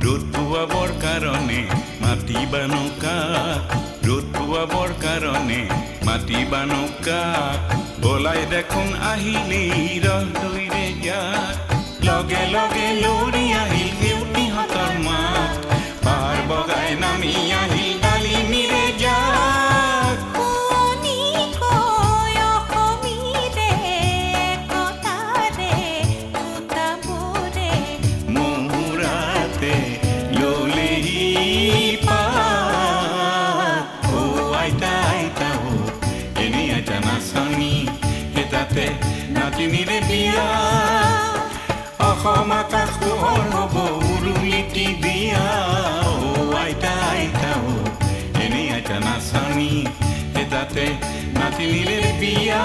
ৰোদ পোৱাবৰ কাৰণে মাতিবা নৌকাক ৰোদ পোৱাবৰ কাৰণে মাতিবা নৌকাক বলাই দেখোন আহিলেই ৰহদৈৰে যাক লগে লগে লৰি আহিল সেউতীহঁতৰ মাত পাৰ বগাই নামি আহিল ডালিমীৰে যাক মহুৰাতে ললেহি পাত ও আইতা আইতা ও এনেই আইতা নাচনি তাতে নাতিনীৰে বিয়া অসম আকাশ পোহৰ হ'ব উৰুলিটি দিয়া ও আইতা আইতা ও এনেই আইতা নাচনি তাতে নাতিনীৰে বিয়া